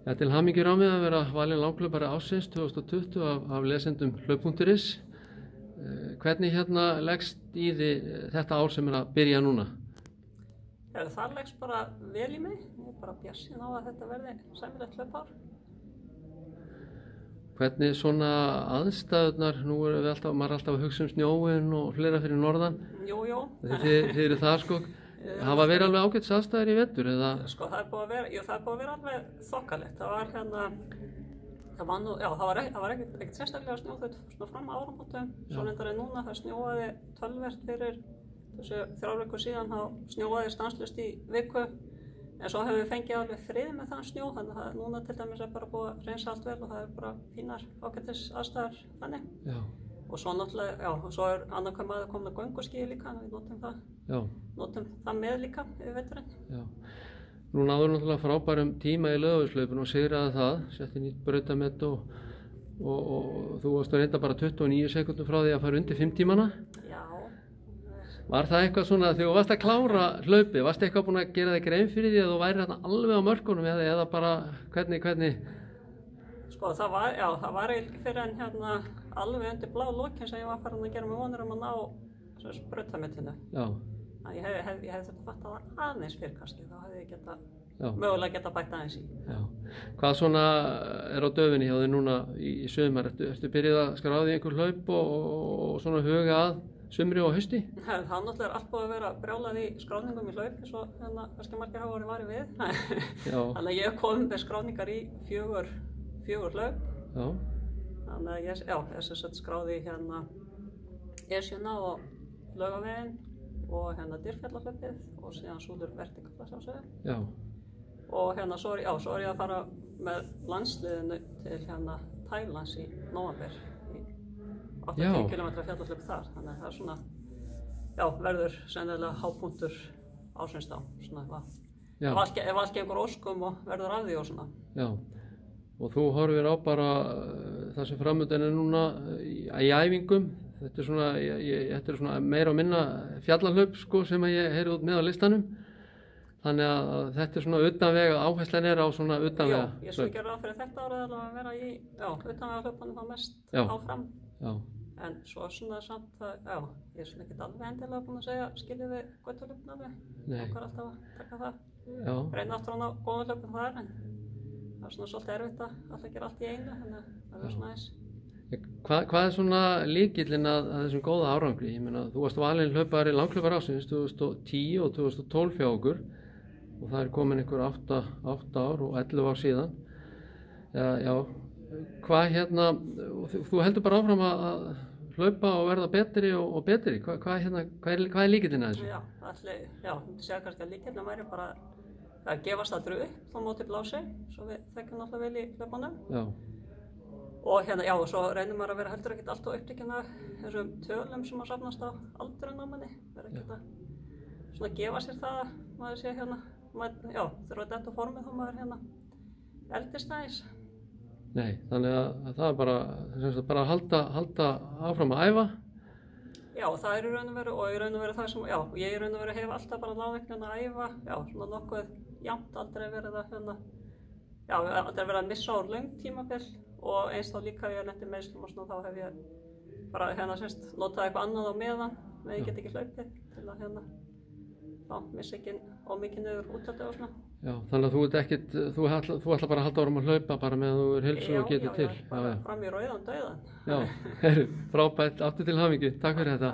Ja, til hamingju á mig að vera valinn langhlaupari ársins 2020 af lesendum hlaup.is. Hvernig leggst í þig þetta ár sem að byrja núna? Það leggst bara vel í mig. Ég er bara bjartsýn á að þetta verði sæmilegt hlaupár. Hvernig svona aðstæðurnar, nú erum maður alltaf að hugsa snjóinn og fleira fyrir norðan. Jú. Þið eru það sko. Hafa verið alveg ágætis aðstæður í vetur eða? Sko það er búið að vera alveg þokkalegt. Það var ekkert sérstaklega snjóþöld svona fram á áramótum. Svo reyndar en núna það snjóaði töluvert fyrir þessu 3 vikur síðan, þá snjóaði stanslaust í viku. En svo hefur við fengið alveg frið með þann snjó, þannig að núna til dæmis er bara búið að reynsa allt vel og það er bara fínar ágætis aðstæður þannig. Já. Og svo náttúrulega, svo er annar hver maður komin að gönguskíi líka, við notum það með líka yfir veturinn. Já. Nú náður náttúrulega frábærum tíma í Laugarvegshlaupinu og sigraði það, setti nýtt brautarmet og þú varst að reynda bara 29 sekúndum frá því að fara undir 5 tímana. Já. Var það eitthvað svona, þegar þú varst að klára hlaupið, varst eitthvað búin að gera þig grein fyrir því að þú væri alveg á mörkunum eða bara hvernig? Sko það var ekki fyrir en alveg undir blá lokin sem ég var farin að gera mig vonir að ná brautametinu. Já. Ég hefði þetta fattað aðeins fyrir kannski, þá hefði ég mögulega geta bætt aðeins í. Já. Hvað svona er á döfinni hjá þig núna í sumar? Ertu byrjuð að skráða í einhver hlaup og svona huga að sumri og hausti? Það náttúrulega er allt búið að vera brjálað í skráningum í hlaup eins og kannski margir hafa verið varið við. Þannig að ég kom með skráningar í 4 hlaup. Já. Þannig að ég skráði Esjuna og Laugaveginn og Dýrfjallahlaupið og síðan Súlur Vertikalla sjálfsögðu. Já. Og svo er ég að fara með landsliðinu til Thailands í nóvember. 80 km fjallahlaup þar, þannig að það er svona, verður sennilega hápunktur ársins þá, svona ef allt gengur óskum og verður af því og svona. Já, og þú horfir á bara það sem framöndan er núna í æfingum, þetta er svona meira og minna fjallahlaup sko sem ég heyri út með á listanum, þannig að þetta er svona utanvega, áherslan er á svona utanvega hlaup. Já, ég svo ekki ráð fyrir þetta árið að vera í utanvega hlaupanum þá mest áfram. Já. En svo svona samt að, ég er svona ekkert alveg endilega búin að segja skiljið við götuhlaup alveg. Nei. Okkar alltaf að taka það. Já. Reyna aftur á góða hlaupum þar, en það er svona svolítið erfitt að alltaf gera allt í einu, þannig að það er svona eins. Hvað er svona lykillinn að þessum góða árangri? Ég meina, þú varst valinn hlaupari langhlaupar ársins 2010 og 2012 hjá okkur og það er komin einhver 8 ár og 11 ár síðan. Já. Hvað þú heldur bara áfram að hlaupa og verða betri og betri. Hvað er lykillinn að þessu? Já, ég myndi segja kannski að lykillinn væri bara að gefast aldrei upp á móti blási, svo við þekkjum náttúrulega vel í hlaupunum. Já. Og svo reynir maður að vera heldur ekkert allt og upptekinn af þessum tölum sem að safnast á aldurinn á manni. Verður ekkert að svona gefa sér það að maður sé þurfa að detta formið þá maður eldist aðeins. Nei, þannig að það er bara að halda áfram að æfa. Já, það er í raun og veru það sem, ég í raun og veru hef alltaf bara náðvegna að æfa, svona nokkuð jafnt, aldrei verið aldrei verið að missa úr löng tímabil og eins þá líka ég lenti meiðslum og svona þá hef ég bara notað eitthvað annað á meðan, með ég get ekki hlaupið til að missa ekki ómikið niður úthaldi og svona. Já, þannig að þú ætlar bara að halda áfram að hlaupa bara meðan þú er heilsu og getur til. Já, bara fram í rauðan dauðan. Já, frábært, aftur til hamingju. Takk fyrir þetta.